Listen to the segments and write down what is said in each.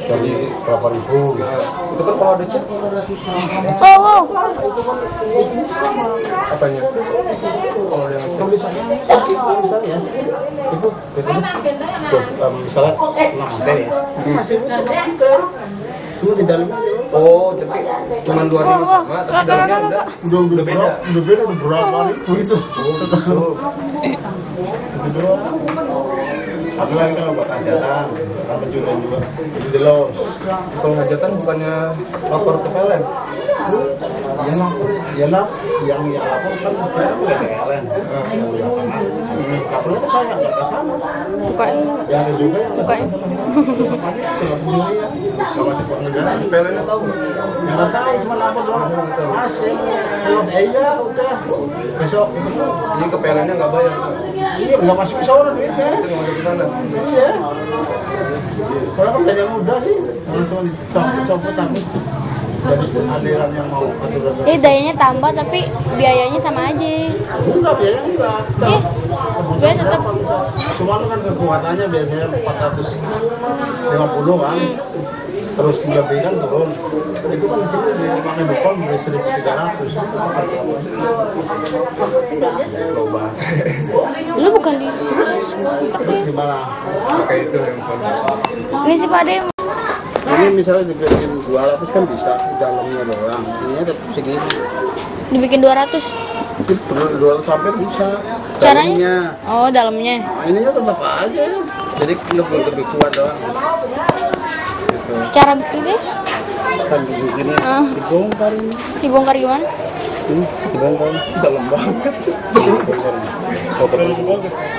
jadi berapa ribu gitu. Itu kan kalau ada cek Oh, apanya? Kalau yang tulisannya misalnya itu misalnya 6 T ya. Masih cuma di dalamnya. Oh, tapi cuma luarnya sama, tapi dalamnya udah beda. Udah berapa ribu itu. Oh, gitu. Ada lagi kalau buat hajatan, kan pencurian juga. Jadi jelos. Kalau hajatan bukannya lapor ke PLN? Ya lah, yang lapor kan PLN udah ke PLN. Yang di lapangan. Lapornya ke saya, nggak ke sana. bukan. Ya ada juga yang Bukan. kalau sendiri ya, nggak masuk ke negara. PLN-nya tahu nggak? Ya nggak tahu, cuma lapor doang. Masih, kalau iya udah besok. Ini ke PLN-nya nggak bayar. Iya, nggak masuk ke sana duitnya. Itu nggak masuk ke sana. Iya. Kalau kan banyak mudah sih, cuma dicopot cabut. Jadi aliran yang mau aturan. Dayanya tambah tapi biayanya sama aja. Enggak, biayanya enggak. Biaya tetap. Cuma kan kekuatannya biasanya 450 kan. Terus lebih kan turun. Itu kan di sini dipakai Dukon beli 1.300. Coba. Lu bukan di Terus gimana? Pakai itu yang ini sih Pak Ade. ini misalnya dibikin 200 kan bisa dalamnya doang. Ini tetap segini. Dibikin 200. Itu perlu 200 hampir bisa. Caranya? Oh, dalamnya. Nah, ininya tetap aja. Jadi lebih kuat doang. Gitu. Cara bikinnya? Kan begini dibongkar ini. Dibongkar gimana? Dibongkar dalam banget.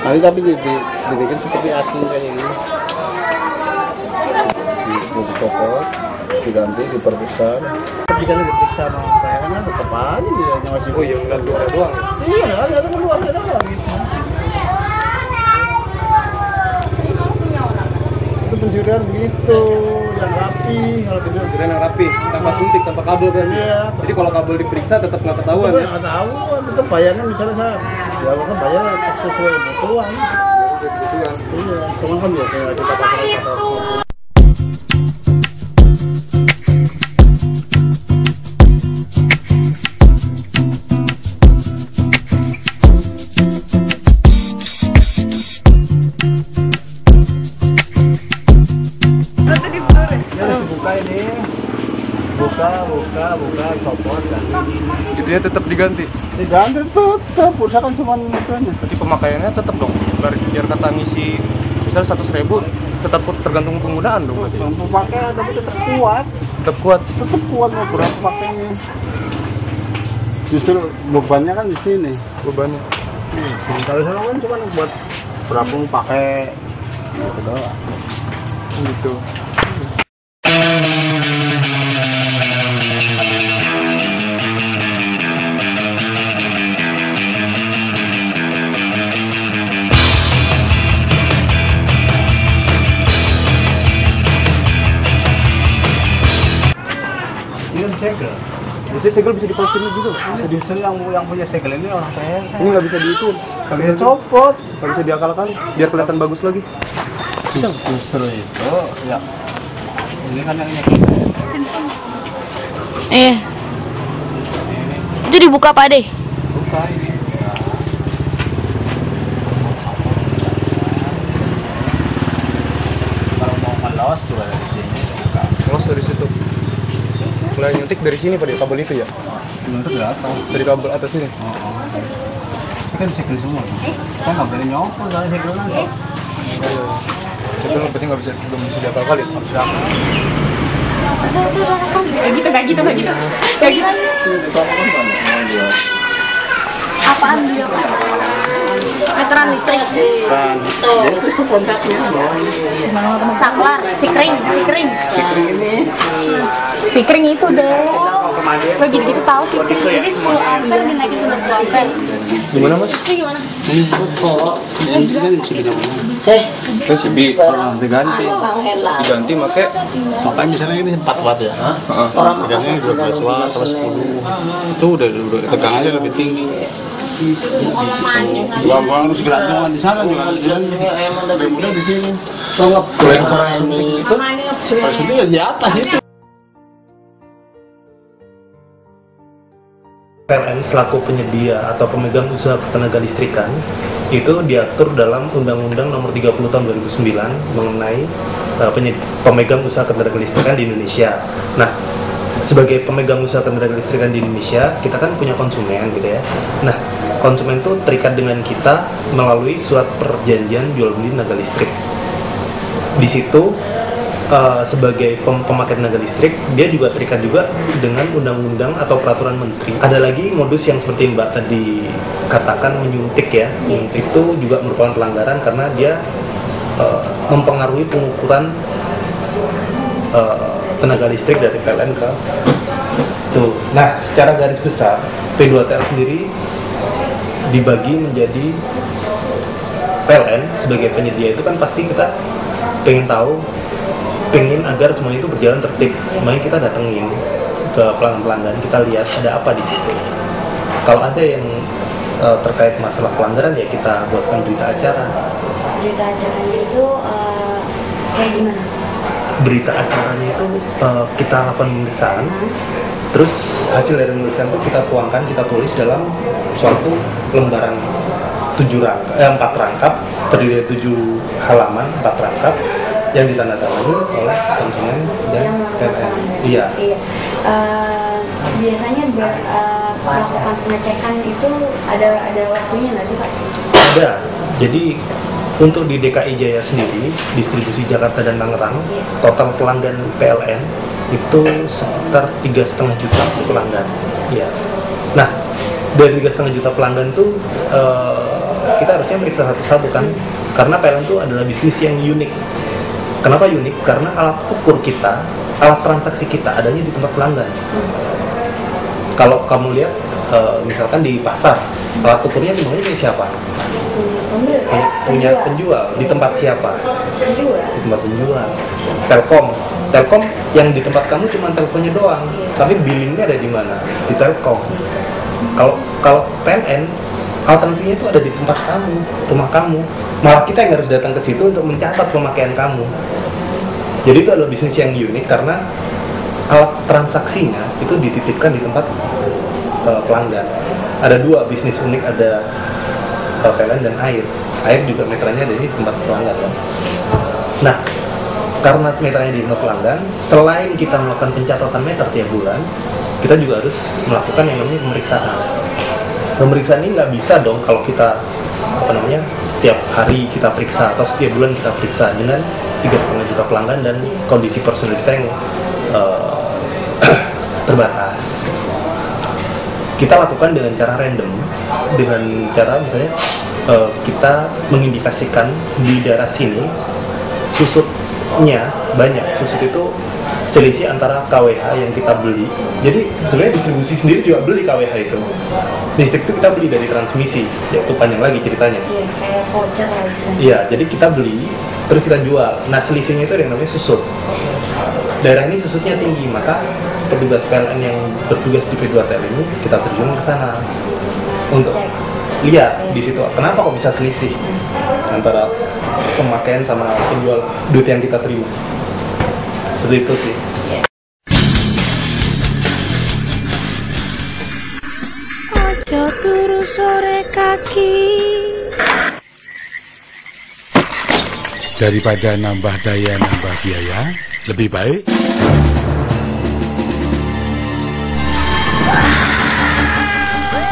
Nanti tapi dibikin seperti asing kayak gini. Dicopot, diganti, diperbesar. Tapi kan diperiksa sama saya kan tetap aja dia ngasih. Oh iya, nggak luar doang ya? Iya, ada keluarnya doang gitu. Itu pencurian begitu, yang rapi. Kalau pencurian yang rapi, tanpa suntik, tanpa kabel kan? Iya. Jadi kalau kabel diperiksa tetap nggak ketahuan ya? Nggak ketahuan, tetap bayarnya misalnya saya, ya kan bayarnya sesuai kebutuhan. Iya, cuma kan biasanya kita pakai kata. Buka, copot kan. Itu ya tetap diganti. Diganti tetap, pulsa kan cuma itu aja. Berarti pemakaiannya tetap dong. Biar kata ngisi misal 100.000 tetap tergantung penggunaan dong berarti. Pakai tapi tetap kuat. Tetap kuat. Tetap kuat mau berapa pakainya. Justru bebannya kan di sini. Bebannya. Kalau sana kan cuma buat berapa pakai gitu doang. Gitu. Segel. Biasanya segel bisa dipasang gitu. Justru yang punya segel ini orang saya. Ini nggak bisa diitung. Nggak bisa copot. Nggak bisa diakal-akalkan. Biar kelihatan bagus lagi. Justru itu ya. Ini kan yang Iya. Itu dibuka Pak Ade. buka ini. Kalau mau ngelos juga dari sini buka. Terus dari situ. Mulai nyuntik dari sini pada kabel itu ya. Untuk di atas. Dari kabel atas ini. Ini kan segel semua. Kan nggak boleh nyopot dari segel nanti. Segel berarti belum bisa diakal-akalin. Kayak gitu. Apaan dia? Meteran listrik. Kan. Itu kontaknya. Saklar, sikring. Ini. Sikring itu deh. Gue gitu-gitu tahu sih. Jadi 10 ampere dinaikin ke 20 ampere. Gimana mas? Ini gimana? Ini Kan CB diganti pakai makanya misalnya ini 4 watt ya. Pegangnya 12 watt atau 10. Itu udah tegangannya lebih tinggi. Buang-buang harus gerak di sana juga. Lebih mudah di sini. Kalau cara suntik itu, cara suntik ya di atas itu. PLN selaku penyedia atau pemegang usaha ketenaga listrikan itu diatur dalam Undang-Undang Nomor 30 Tahun 2009 mengenai pemegang usaha ketenaga listrikan di Indonesia. Nah, sebagai pemegang usaha ketenaga listrikan di Indonesia, kita kan punya konsumen gitu ya. Nah, konsumen itu terikat dengan kita melalui surat perjanjian jual beli tenaga listrik. Di situ sebagai pemakai tenaga listrik, dia juga terikat juga dengan undang-undang atau peraturan menteri. Ada lagi modus yang seperti Mbak tadi katakan menyuntik ya. Menyuntik itu juga merupakan pelanggaran karena dia mempengaruhi pengukuran tenaga listrik dari PLN ke tuh. Nah, secara garis besar P2TL sendiri dibagi menjadi PLN sebagai penyedia itu kan pasti kita pengen agar semuanya itu berjalan tertib. Makanya kita datengin ke pelanggan-pelanggan, kita lihat ada apa di situ. Kalau ada yang terkait masalah pelanggaran ya kita buatkan berita acara. Berita acaranya itu kayak gimana? Berita acaranya itu kita lakukan pemeriksaan, terus hasil dari pemeriksaan itu kita tuangkan, kita tulis dalam suatu lembaran 4 rangkap, terdiri dari 7 halaman, 4 rangkap yang ditandatangani oleh konsumen dan PLN. Iya. Biasanya melakukan pengecekan itu ada waktunya nggak sih Pak? Ada. Jadi untuk di DKI Jaya sendiri, distribusi Jakarta dan Tangerang, total pelanggan PLN itu sekitar 3,5 juta pelanggan. Iya. Nah, dari 3,5 juta pelanggan itu kita harusnya periksa satu-satu kan, karena PLN itu adalah bisnis yang unik. Kenapa unik? Karena alat ukur kita, alat transaksi kita adanya di tempat pelanggan. Kalau kamu lihat, misalkan di pasar, alat ukurnya di mana siapa? Punya penjual. Di tempat siapa? Di tempat penjual. Telkom yang di tempat kamu cuma teleponnya doang, tapi billingnya ada di mana? Di Telkom. Kalau PLN, alat transaksinya itu ada di tempat kamu, rumah kamu. Malah kita yang harus datang ke situ untuk mencatat pemakaian kamu. Jadi itu adalah bisnis yang unik karena alat transaksinya itu dititipkan di tempat pelanggan. Ada 2 bisnis unik, ada PLN dan air. Air juga meteranya ada di tempat pelanggan kan. Nah, karena meteranya di tempat pelanggan, selain kita melakukan pencatatan meter tiap bulan, kita juga harus melakukan yang namanya pemeriksaan. Pemeriksaan ini nggak bisa dong kalau kita setiap hari kita periksa atau setiap bulan kita periksa dengan 3,5 juta pelanggan dan kondisi personil kita yang terbatas. Kita lakukan dengan cara random, dengan cara misalnya kita mengindikasikan di daerah sini susutnya banyak. Susut itu selisih antara KWH yang kita beli. Jadi sebenarnya distribusi sendiri juga beli KWH itu. Listrik itu kita beli dari transmisi, yaitu panjang lagi ceritanya. Iya, kayak voucher lah. Iya, jadi kita beli, terus kita jual. Nah, selisihnya itu yang namanya susut. Daerah ini susutnya tinggi, maka petugas PLN yang bertugas di P2TL ini kita terjun ke sana untuk lihat di situ kenapa kok bisa selisih antara pemakaian sama penjual duit yang kita terima. Seperti itu sih. Ojo turu sore kaki. Daripada nambah daya nambah biaya, lebih baik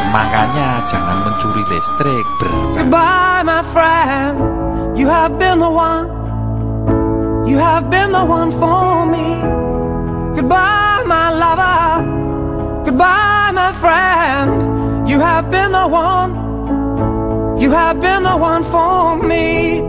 makanya jangan mencuri listrik, Goodbye my friend, you have been the one. You have been the one for me. Goodbye my lover. Goodbye my friend. You have been the one. You have been the one for me.